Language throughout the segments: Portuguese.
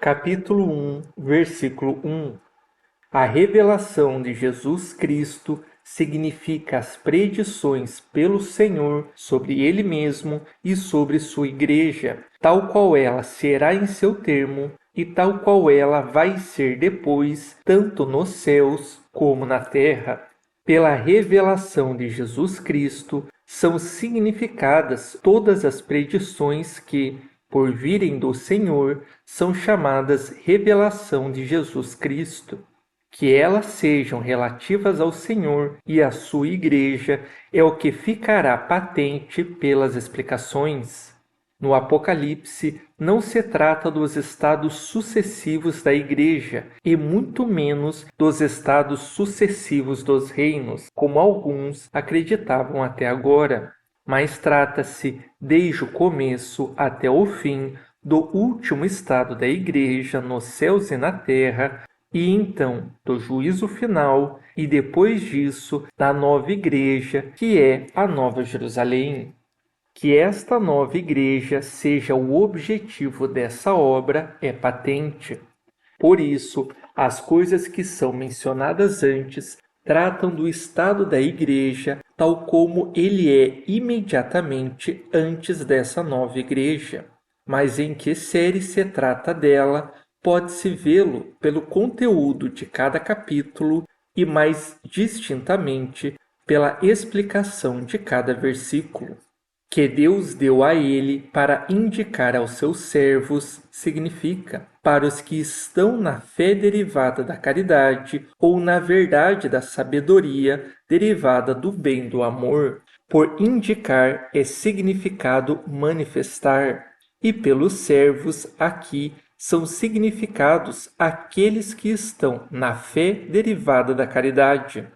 Capítulo 1, versículo 1. A revelação de Jesus Cristo significa as predições pelo Senhor sobre Ele mesmo e sobre sua Igreja, tal qual ela será em seu termo e tal qual ela vai ser depois, tanto nos céus como na terra. Pela revelação de Jesus Cristo são significadas todas as predições que, por virem do Senhor, são chamadas revelação de Jesus Cristo. Que elas sejam relativas ao Senhor e à sua Igreja é o que ficará patente pelas explicações. No Apocalipse, não se trata dos estados sucessivos da Igreja, e muito menos dos estados sucessivos dos reinos, como alguns acreditavam até agora, mas trata-se, desde o começo até o fim, do último estado da Igreja nos céus e na terra, e então do juízo final, e depois disso da nova Igreja, que é a Nova Jerusalém. Que esta nova Igreja seja o objetivo dessa obra é patente. Por isso, as coisas que são mencionadas antes tratam do estado da Igreja tal como ele é imediatamente antes dessa nova Igreja. Mas em que série se trata dela, pode-se vê-lo pelo conteúdo de cada capítulo e mais distintamente pela explicação de cada versículo. Que Deus deu a ele para indicar aos seus servos significa para os que estão na fé derivada da caridade ou na verdade da sabedoria derivada do bem do amor. Por indicar é significado manifestar, e pelos servos aqui são significados aqueles que estão na fé derivada da caridade.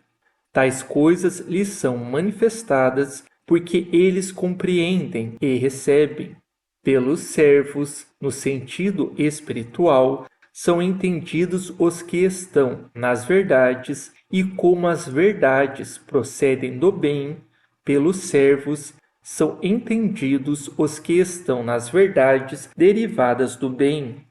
Tais coisas lhes são manifestadas porque eles compreendem e recebem. Pelos servos, no sentido espiritual, são entendidos os que estão nas verdades, e como as verdades procedem do bem, pelos servos são entendidos os que estão nas verdades derivadas do bem.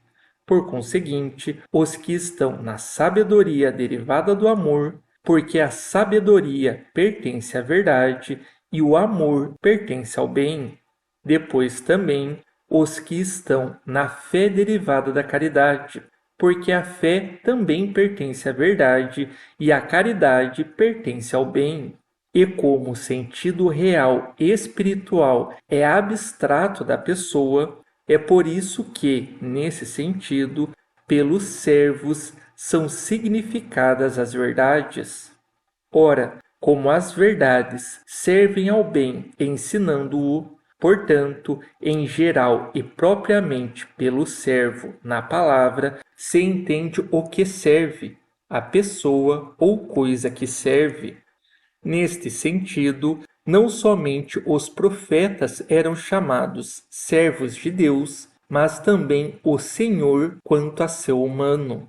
Por conseguinte, os que estão na sabedoria derivada do amor, porque a sabedoria pertence à verdade e o amor pertence ao bem. Depois também os que estão na fé derivada da caridade, porque a fé também pertence à verdade e a caridade pertence ao bem. E como o sentido real espiritual é abstrato da pessoa, é por isso que, nesse sentido, pelos servos são significadas as verdades. Ora, como as verdades servem ao bem ensinando-o, portanto, em geral e propriamente pelo servo na palavra, se entende o que serve, a pessoa ou coisa que serve. Neste sentido, não somente os profetas eram chamados servos de Deus, mas também o Senhor quanto a seu humano.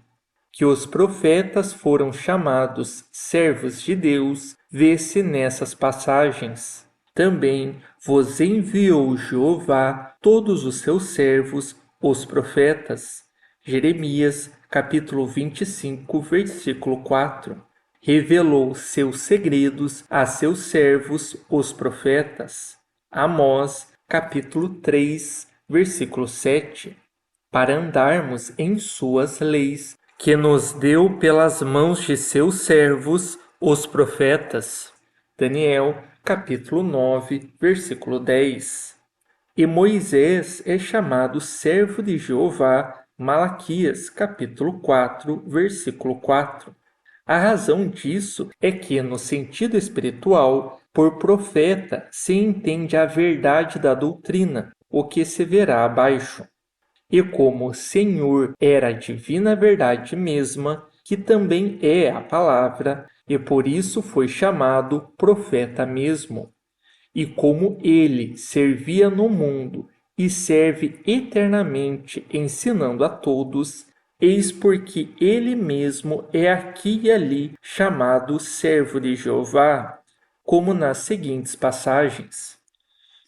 Que os profetas foram chamados servos de Deus, vê-se nessas passagens. Também vos enviou Jeová todos os seus servos, os profetas. Jeremias, capítulo 25, versículo 4. Revelou seus segredos a seus servos, os profetas. Amós, capítulo 3, versículo 7. Para andarmos em suas leis, que nos deu pelas mãos de seus servos, os profetas. Daniel, capítulo 9, versículo 10. E Moisés é chamado servo de Jeová, Malaquias, capítulo 4, versículo 4. A razão disso é que, no sentido espiritual, por profeta se entende a verdade da doutrina, o que se verá abaixo. E como o Senhor era a divina verdade mesma, que também é a palavra, e por isso foi chamado profeta mesmo. E como ele servia no mundo e serve eternamente ensinando a todos, eis porque ele mesmo é aqui e ali chamado servo de Jeová, como nas seguintes passagens.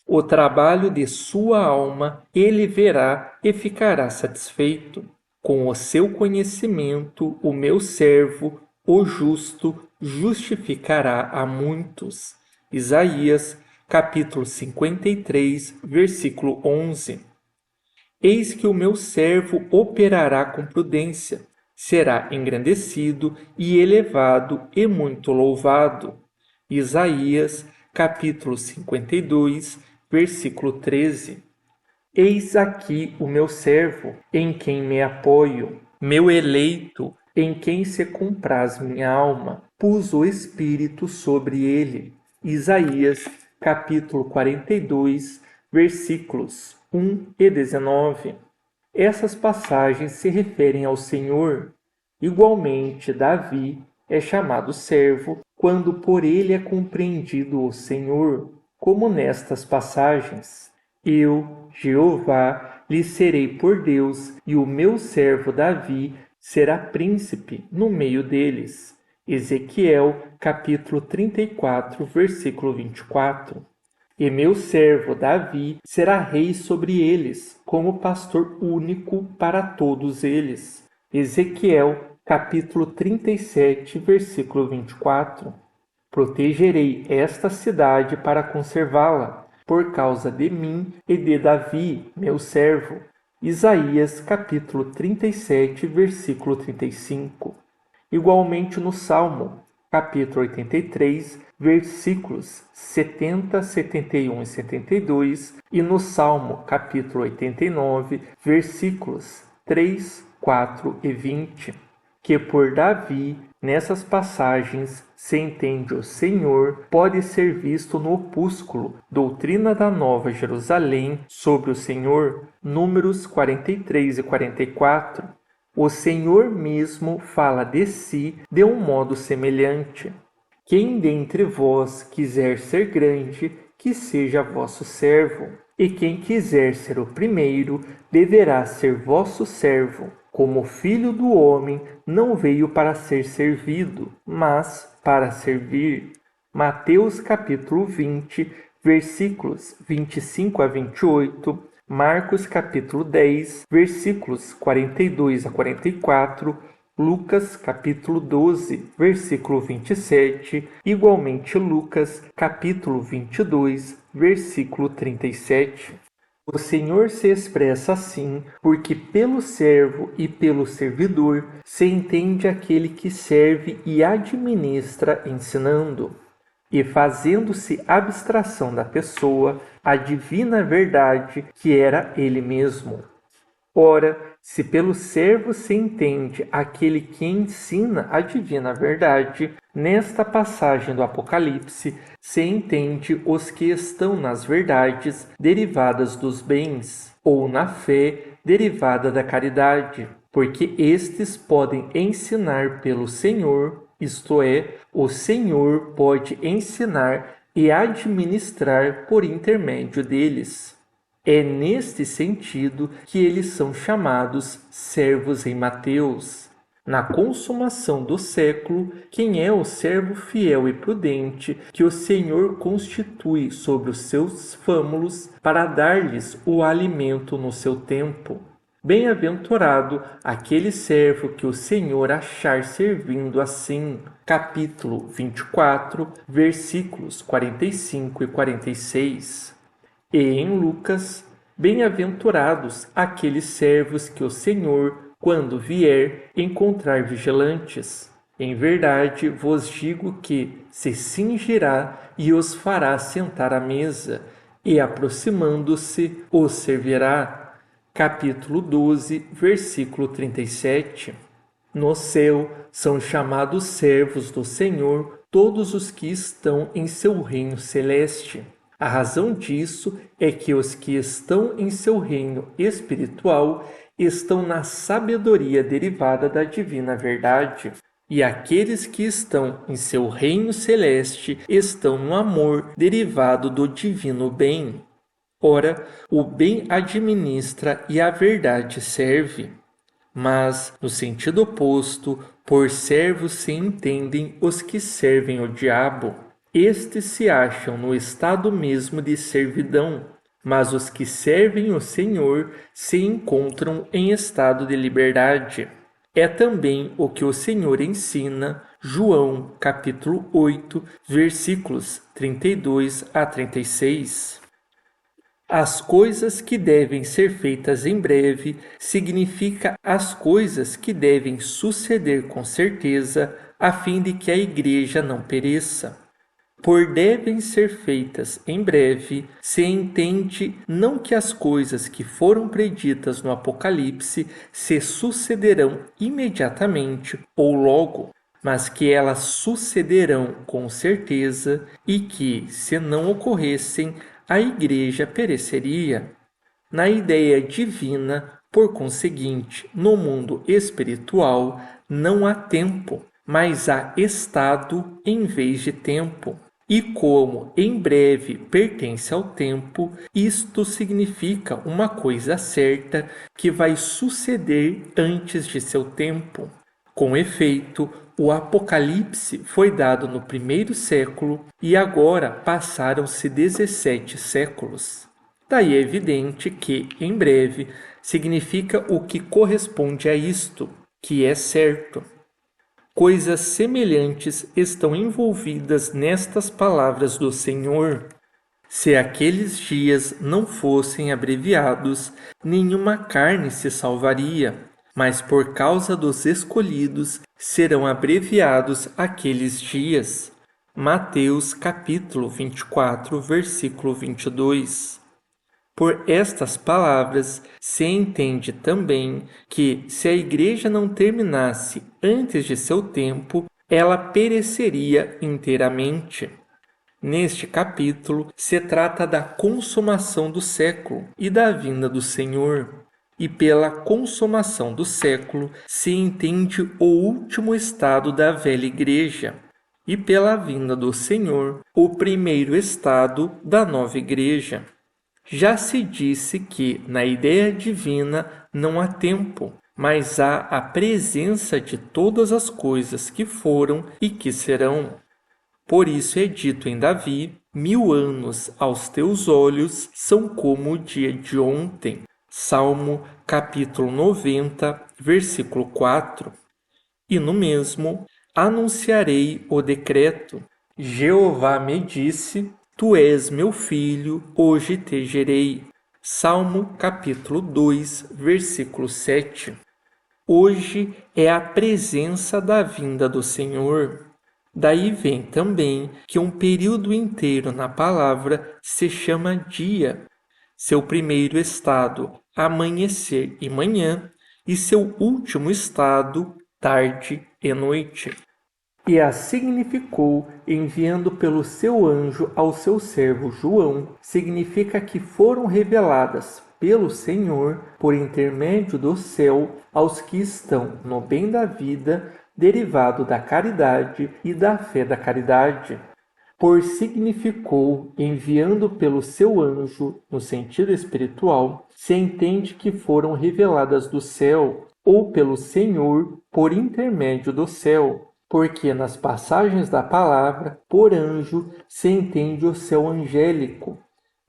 O trabalho de sua alma ele verá e ficará satisfeito. Com o seu conhecimento, o meu servo, o justo, justificará a muitos. Isaías, capítulo 53, versículo 11. Eis que o meu servo operará com prudência, será engrandecido e elevado e muito louvado. Isaías, capítulo 52, versículo 13. Eis aqui o meu servo, em quem me apoio, meu eleito, em quem se compraz minha alma. Pus o Espírito sobre ele. Isaías, capítulo 42, versículos 1 e 19. Essas passagens se referem ao Senhor. Igualmente, Davi é chamado servo quando por ele é compreendido o Senhor, como nestas passagens. Eu, Jeová, lhe serei por Deus, e o meu servo Davi será príncipe no meio deles. Ezequiel, capítulo 34, versículo 24. E meu servo Davi será rei sobre eles, como pastor único para todos eles. Ezequiel, capítulo 37, versículo 24. Protegerei esta cidade para conservá-la, por causa de mim e de Davi, meu servo. Isaías, capítulo 37, versículo 35. Igualmente no Salmo, capítulo 83, versículos 70, 71 e 72, e no Salmo, capítulo 89, versículos 3, 4 e 20, que por Davi, nessas passagens, se entende o Senhor, pode ser visto no opúsculo Doutrina da Nova Jerusalém sobre o Senhor, números 43 e 44. O Senhor mesmo fala de si de um modo semelhante. Quem dentre vós quiser ser grande, que seja vosso servo, e quem quiser ser o primeiro, deverá ser vosso servo. Como filho do homem, não veio para ser servido, mas para servir. Mateus capítulo 20, versículos 25 a 28, Marcos capítulo 10, versículos 42 a 44, Lucas capítulo 12, versículo 27, igualmente Lucas capítulo 22, versículo 37. O Senhor se expressa assim, porque pelo servo e pelo servidor se entende aquele que serve e administra ensinando, e fazendo-se abstração da pessoa, a divina verdade que era ele mesmo. Ora, se pelo servo se entende aquele que ensina a divina verdade, nesta passagem do Apocalipse se entende os que estão nas verdades derivadas dos bens, ou na fé derivada da caridade, porque estes podem ensinar pelo Senhor, isto é, o Senhor pode ensinar e administrar por intermédio deles. É neste sentido que eles são chamados servos em Mateus. Na consumação do século, quem é o servo fiel e prudente que o Senhor constitui sobre os seus fâmulos para dar-lhes o alimento no seu tempo? Bem-aventurado aquele servo que o Senhor achar servindo assim. Capítulo 24, versículos 45 e 46. E em Lucas, bem-aventurados aqueles servos que o Senhor, quando vier, encontrar vigilantes. Em verdade vos digo que se cingirá e os fará sentar à mesa, e aproximando-se os servirá. Capítulo 12, versículo 37. No céu são chamados servos do Senhor todos os que estão em seu reino celeste. A razão disso é que os que estão em seu reino espiritual estão na sabedoria derivada da divina verdade, e aqueles que estão em seu reino celeste estão no amor derivado do divino bem. Ora, o bem administra e a verdade serve. Mas, no sentido oposto, por servos se entendem os que servem o diabo. Estes se acham no estado mesmo de servidão, mas os que servem o Senhor se encontram em estado de liberdade. É também o que o Senhor ensina, João capítulo 8, versículos 32 a 36. As coisas que devem ser feitas em breve significa as coisas que devem suceder com certeza, a fim de que a igreja não pereça. Por devem ser feitas em breve, se entende não que as coisas que foram preditas no Apocalipse se sucederão imediatamente ou logo, mas que elas sucederão com certeza e que, se não ocorressem, a igreja pereceria. Na ideia divina, por conseguinte, no mundo espiritual, não há tempo, mas há estado em vez de tempo. E como em breve pertence ao tempo, isto significa uma coisa certa que vai suceder antes de seu tempo. Com efeito, o Apocalipse foi dado no primeiro século e agora passaram-se 17 séculos. Daí é evidente que, em breve, significa o que corresponde a isto, que é certo. Coisas semelhantes estão envolvidas nestas palavras do Senhor. Se aqueles dias não fossem abreviados, nenhuma carne se salvaria, mas por causa dos escolhidos serão abreviados aqueles dias. Mateus capítulo 24, versículo 22. Por estas palavras se entende também que, se a igreja não terminasse antes de seu tempo, ela pereceria inteiramente. Neste capítulo se trata da consumação do século e da vinda do Senhor. E pela consumação do século se entende o último estado da velha igreja, e pela vinda do Senhor, o primeiro estado da nova igreja. Já se disse que, na ideia divina, não há tempo, mas há a presença de todas as coisas que foram e que serão. Por isso é dito em Davi: 1000 anos aos teus olhos são como o dia de ontem. Salmo capítulo 90, versículo 4. E no mesmo, anunciarei o decreto. Jeová me disse: Tu és meu filho, hoje te gerei. Salmo capítulo 2, versículo 7. Hoje é a presença da vinda do Senhor. Daí vem também que um período inteiro na palavra se chama dia. Seu primeiro estado, amanhecer e manhã, e seu último estado, tarde e noite. E a significou, enviando pelo seu anjo ao seu servo João, significa que foram reveladas pelo Senhor, por intermédio do céu, aos que estão no bem da vida, derivado da caridade e da fé da caridade. Por significou, enviando pelo seu anjo, no sentido espiritual, se entende que foram reveladas do céu, ou pelo Senhor, por intermédio do céu, porque nas passagens da palavra, por anjo, se entende o céu angélico,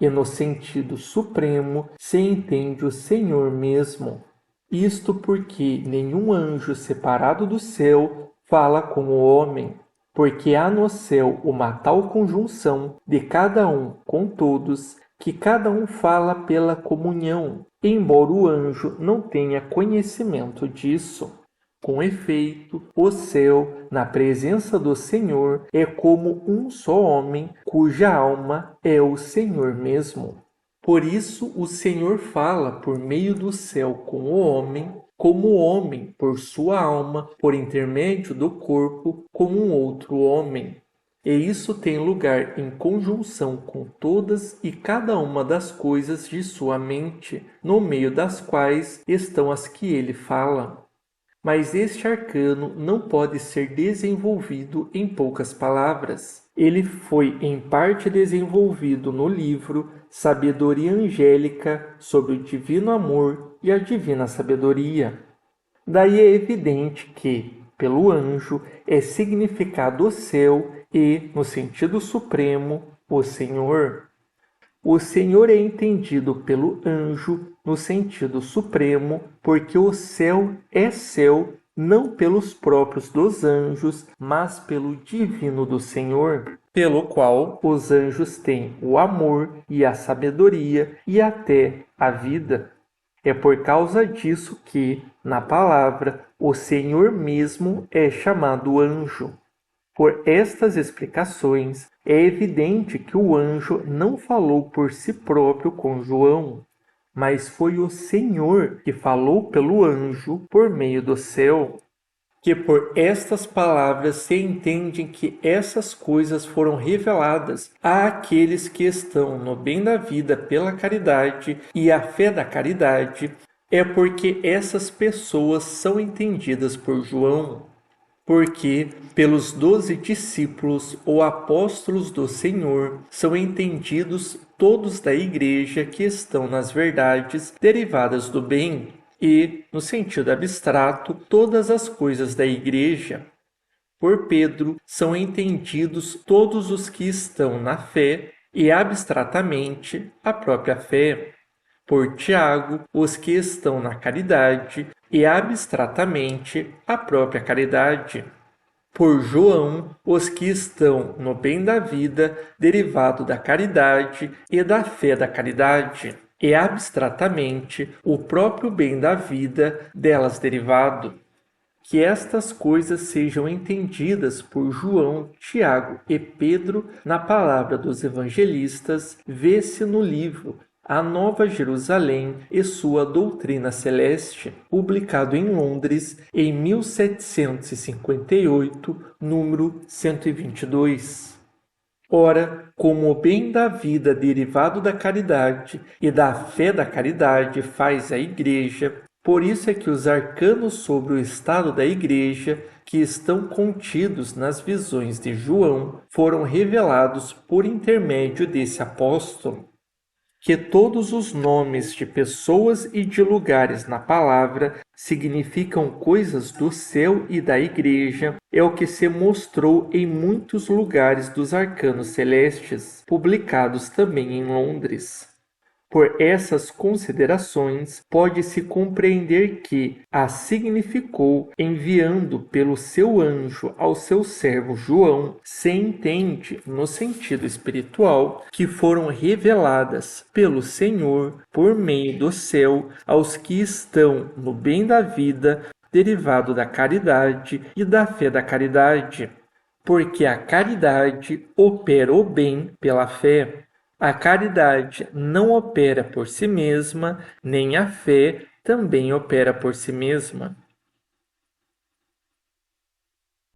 e no sentido supremo se entende o Senhor mesmo. Isto porque nenhum anjo separado do céu fala com o homem, porque há no céu uma tal conjunção de cada um com todos, que cada um fala pela comunhão, embora o anjo não tenha conhecimento disso. Com efeito, o céu, na presença do Senhor, é como um só homem, cuja alma é o Senhor mesmo. Por isso o Senhor fala por meio do céu com o homem, como o homem, por sua alma, por intermédio do corpo, com um outro homem. E isso tem lugar em conjunção com todas e cada uma das coisas de sua mente, no meio das quais estão as que ele fala. Mas este arcano não pode ser desenvolvido em poucas palavras. Ele foi em parte desenvolvido no livro Sabedoria Angélica sobre o Divino Amor e a Divina Sabedoria. Daí é evidente que, pelo anjo, é significado o céu e, no sentido supremo, o Senhor. O Senhor é entendido pelo anjo no sentido supremo, porque o céu é céu não pelos próprios dos anjos, mas pelo divino do Senhor, pelo qual os anjos têm o amor e a sabedoria e até a vida. É por causa disso que, na palavra, o Senhor mesmo é chamado anjo. Por estas explicações, é evidente que o anjo não falou por si próprio com João, mas foi o Senhor que falou pelo anjo por meio do céu. Que por estas palavras se entende que essas coisas foram reveladas àqueles que estão no bem da vida pela caridade e a fé da caridade, é porque essas pessoas são entendidas por João. Porque pelos 12 discípulos ou apóstolos do Senhor são entendidos todos da Igreja que estão nas verdades derivadas do bem, e, no sentido abstrato, todas as coisas da Igreja. Por Pedro são entendidos todos os que estão na fé e, abstratamente, a própria fé. Por Tiago, os que estão na caridade e, abstratamente, a própria caridade. Por João, os que estão no bem da vida, derivado da caridade e da fé da caridade, e abstratamente o próprio bem da vida delas derivado. Que estas coisas sejam entendidas por João, Tiago e Pedro na palavra dos evangelistas, vê-se no livro A Nova Jerusalém e sua Doutrina Celeste, publicado em Londres em 1758, número 122. Ora, como o bem da vida derivado da caridade e da fé da caridade faz a Igreja, por isso é que os arcanos sobre o estado da Igreja, que estão contidos nas visões de João, foram revelados por intermédio desse apóstolo. Que todos os nomes de pessoas e de lugares na palavra significam coisas do céu e da Igreja é o que se mostrou em muitos lugares dos arcanos celestes, publicados também em Londres. Por essas considerações, pode-se compreender que a significou enviando pelo seu anjo ao seu servo João, se entende, no sentido espiritual, que foram reveladas pelo Senhor por meio do céu aos que estão no bem da vida, derivado da caridade e da fé da caridade. Porque a caridade opera o bem pela fé. A caridade não opera por si mesma, nem a fé também opera por si mesma.